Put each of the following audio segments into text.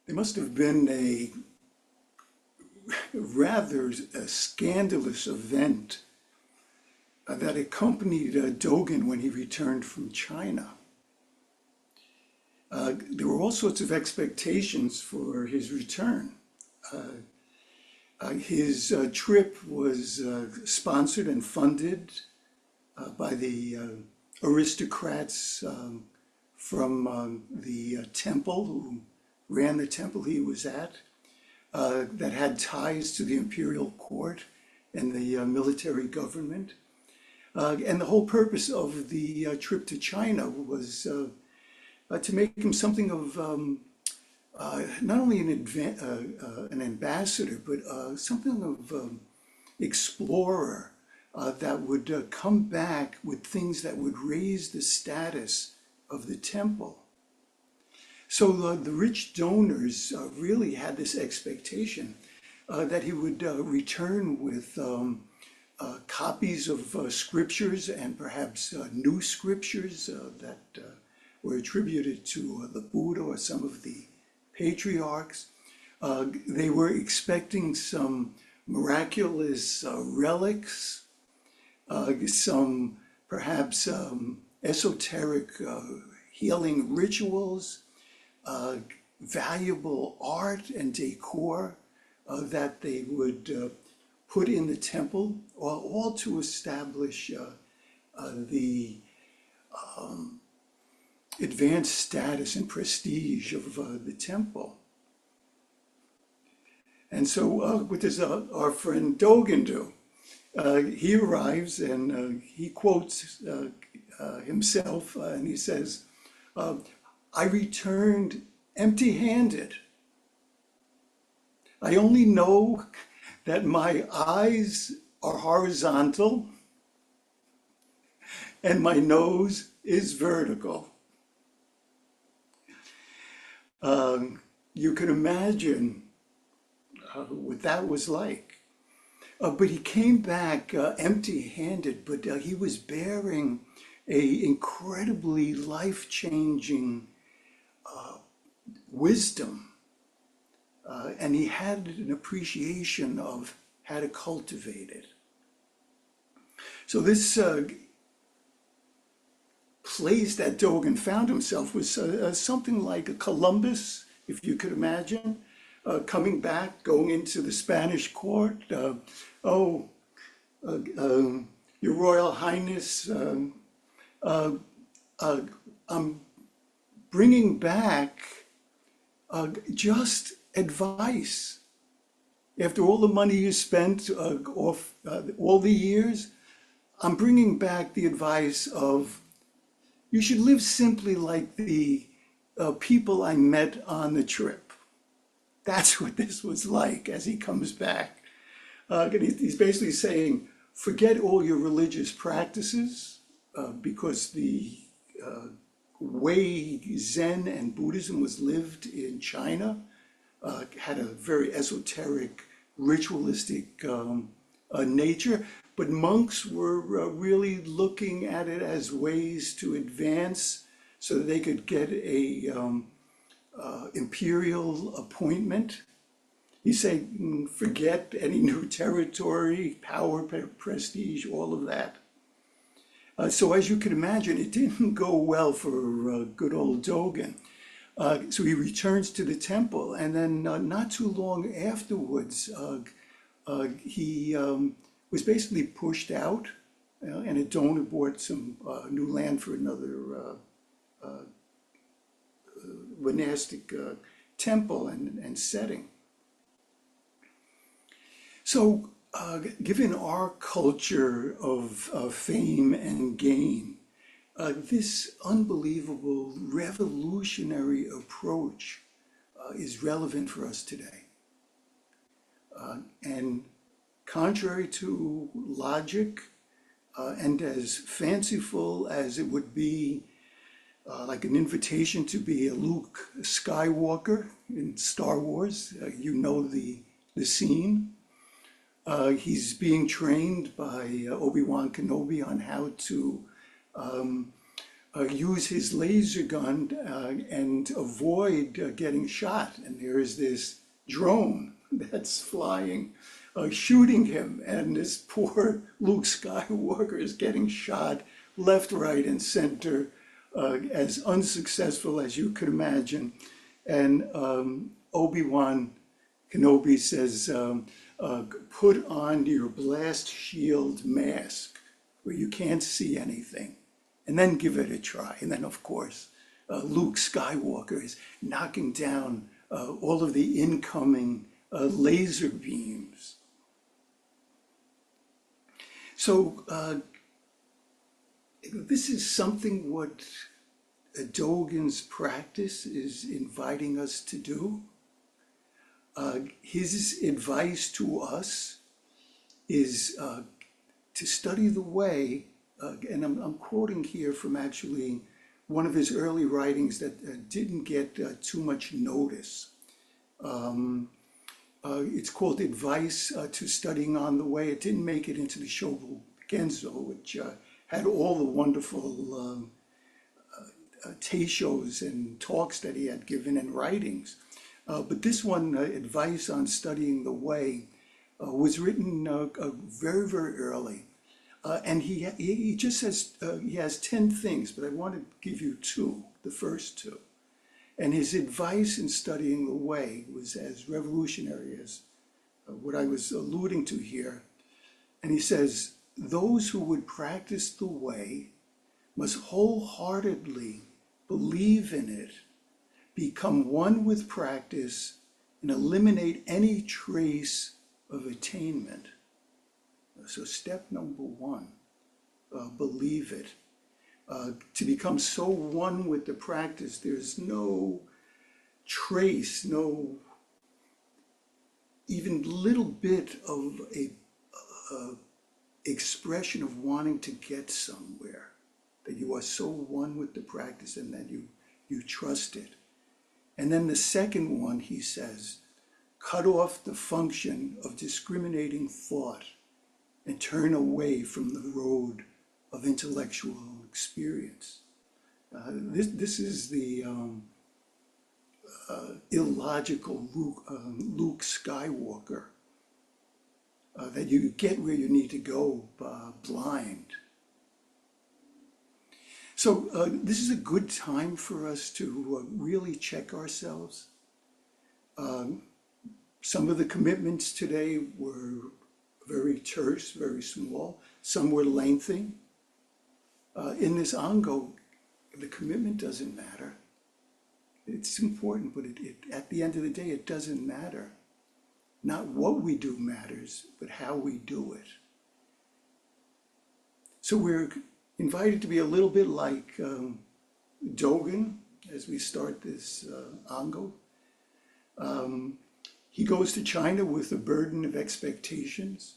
There must have been a rather scandalous event that accompanied Dogen when he returned from China. There were all sorts of expectations for his return. His trip was sponsored and funded by the aristocrats from the temple who ran the temple he was at, that had ties to the imperial court and the military government. And the whole purpose of the trip to China was to make him something of not only an ambassador, but something of explorer that would come back with things that would raise the status of the temple. So the rich donors really had this expectation that he would return with copies of scriptures and perhaps new scriptures that were attributed to the Buddha or some of the patriarchs. They were expecting some miraculous relics, some perhaps esoteric healing rituals, valuable art and decor that they would put in the temple, all to establish the advanced status and prestige of the temple. And so what does our friend Dogen do? He arrives and he quotes himself and he says, I returned empty-handed. I only know that my eyes are horizontal and my nose is vertical. You can imagine what that was like. But he came back empty-handed, but he was bearing an incredibly life-changing wisdom. And he had an appreciation of how to cultivate it. So this place that Dogen found himself was something like a Columbus, if you could imagine, coming back, going into the Spanish court. Your Royal Highness, I'm bringing back just advice. After all the money you spent off all the years, I'm bringing back the advice of you should live simply like the people I met on the trip. That's what this was like as he comes back. He's basically saying, forget all your religious practices because the way Zen and Buddhism was lived in China had a very esoteric, ritualistic nature, but monks were really looking at it as ways to advance so that they could get a imperial appointment. He said, forget any new territory, power, prestige, all of that. So as you can imagine, it didn't go well for good old Dogen. So he returns to the temple, and then not too long afterwards, he was basically pushed out, and a donor bought some new land for another monastic temple and setting. So given our culture of fame and gain, this unbelievable revolutionary approach is relevant for us today. And contrary to logic, and as fanciful as it would be like an invitation to be a Luke Skywalker in Star Wars, you know the scene. He's being trained by Obi-Wan Kenobi on how to use his laser gun and avoid getting shot. And there is this drone that's flying, shooting him, and this poor Luke Skywalker is getting shot left, right, and center, as unsuccessful as you could imagine. And Obi-Wan Kenobi says, put on your blast shield mask where you can't see anything, and then give it a try. And then, of course, Luke Skywalker is knocking down all of the incoming laser beams. So this is something what Dogen's practice is inviting us to do. His advice to us is to study the way, and I'm quoting here from actually one of his early writings that didn't get too much notice. It's called Advice to Studying on the Way. It didn't make it into the Shobu Genzo, which had all the wonderful teishos and talks that he had given and writings. But this one, Advice on Studying the Way, was written very, very early. And he just says, he has 10 things, but I want to give you two, the first two. And his advice in studying the way was as revolutionary as what I was alluding to here. And he says, those who would practice the way must wholeheartedly believe in it, become one with practice, and eliminate any trace of attainment. So step number one, believe it. To become so one with the practice, there's no trace, no even little bit of a expression of wanting to get somewhere, that you are so one with the practice and that you trust it. And then the second one, he says, cut off the function of discriminating thought and turn away from the road of intellectual experience. This is the illogical Luke Skywalker, that you get where you need to go blind. So this is a good time for us to really check ourselves. Some of the commitments today were very terse, very small. Some were lengthy. In this Ango, the commitment doesn't matter. It's important, but at the end of the day, it doesn't matter. Not what we do matters, but how we do it. So we're invited to be a little bit like Dogen as we start this Ango. He goes to China with a burden of expectations,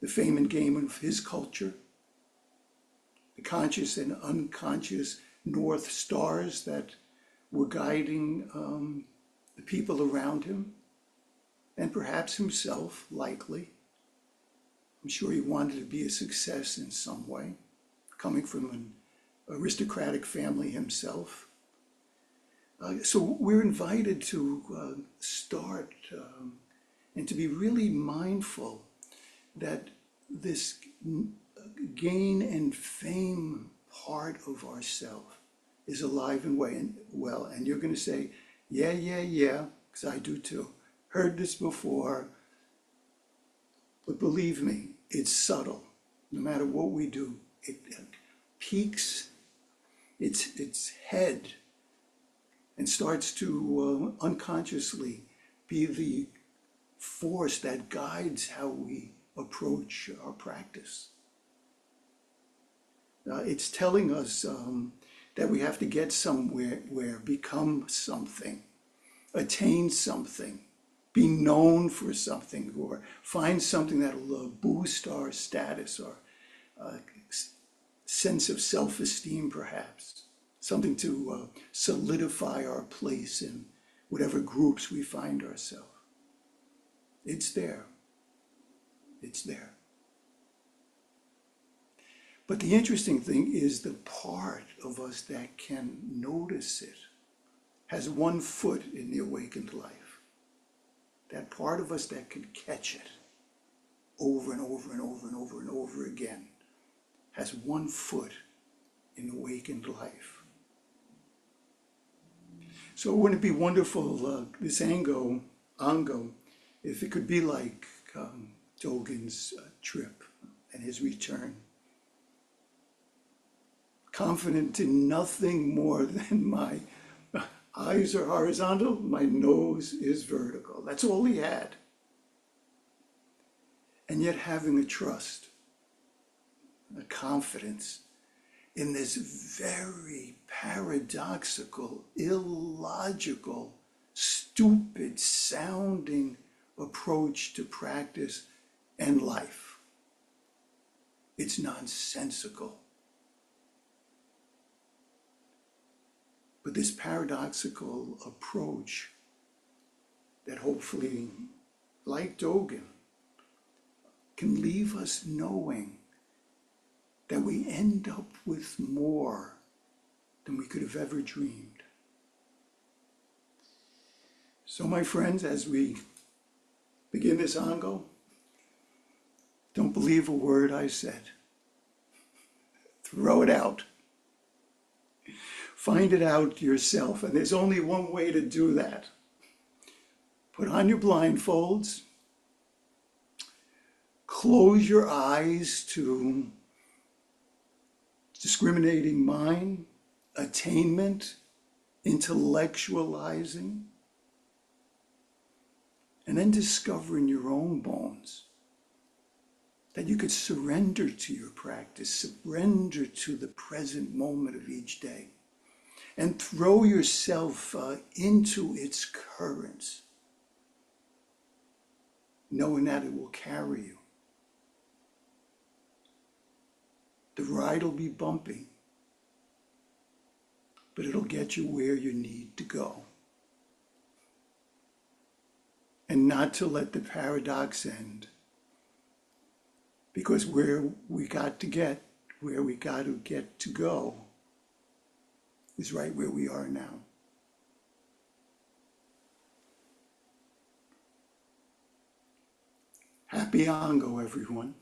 the fame and game of his culture, the conscious and unconscious North Stars that were guiding the people around him, and perhaps himself, likely. I'm sure he wanted to be a success in some way, coming from an aristocratic family himself. So we're invited to start and to be really mindful that this gain and fame part of ourself is alive and well. And you're going to say, yeah, because I do too. Heard this before, but believe me, it's subtle. No matter what we do, it peaks its head and starts to unconsciously be the force that guides how we approach our practice. It's telling us that we have to get somewhere, become something, attain something, be known for something, or find something that will boost our status or sense of self-esteem, perhaps. Something to solidify our place in whatever groups we find ourselves. It's there. It's there. But the interesting thing is the part of us that can notice it has one foot in the awakened life. That part of us that can catch it over and over and over and over and over again has one foot in awakened life. So wouldn't it be wonderful, this Ango, if it could be like Dogen's trip and his return? Confident in nothing more than my eyes are horizontal, my nose is vertical. That's all he had. And yet having a trust, a confidence in this very paradoxical, illogical, stupid sounding approach to practice and life. It's nonsensical. But this paradoxical approach that hopefully, like Dogen, can leave us knowing that we end up with more than we could have ever dreamed. So my friends, as we begin this Ango, don't believe a word I said. Throw it out. Find it out yourself, and there's only one way to do that. Put on your blindfolds, close your eyes to discriminating mind, attainment, intellectualizing, and then discover in your own bones that you could surrender to your practice, surrender to the present moment of each day, and throw yourself into its currents, knowing that it will carry you. The ride will be bumpy, but it'll get you where you need to go. And not to let the paradox end, because where we got to get to go, is right where we are now. Happy Ango, everyone.